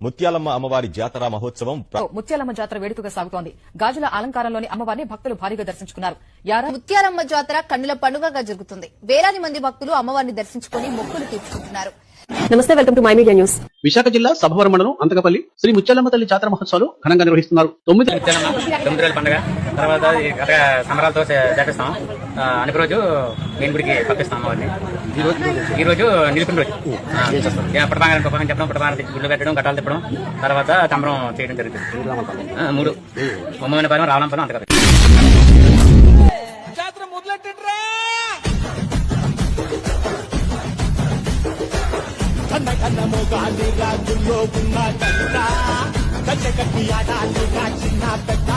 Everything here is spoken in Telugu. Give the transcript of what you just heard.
ముత్యాలమ్మ అమ్మవారి జాతర మహోత్సవం ముత్యాలమ్మ జాతర వేడుకగా సాగుతోంది. గాజుల అలంకారంలోని అమ్మవారిని భక్తులు భారీగా దర్శించుకున్నారు. ముత్యాలమ్మ జాతర కన్నుల పండుగగా జరుగుతుంది. వేలాది మంది భక్తులు అమ్మవారిని దర్శించుకుని మొక్కులు తీర్చుకుంటున్నారు. నమస్తే, welcome to my media news. Visakha జిల్లా సభవరం మండలం అంతకపల్లి శ్రీ ముత్యాలమ్మ తల్లి జాతర మహోత్సవాలు ఘనంగా నిర్వహిస్తున్నారు. 9 రోజుల పండుగ తర్వాత సంబరాలతో జరిపిస్తాం. అనుకు రోజు మెయిన్ గుడికి పంపిస్తాం అమ్మవారిని. ఈ రోజు నిలిపిన రోజు పుట్టబాగా చెప్పడం, పుట్టబాగా గుళ్ళు పెట్టడం, గట్టాలు తిప్పడం, తర్వాత సంబరం చేయడం జరుగుతుంది. 3 బొమ్మపాలెం, రావణంపాలెం, అంతకపల్లి. జాతర మొదలెట్టండిరా. కన్న కన్న మోగాలి రాజుల్లో ఉన్న చిన్న పెద్ద చిన్న పెద్ద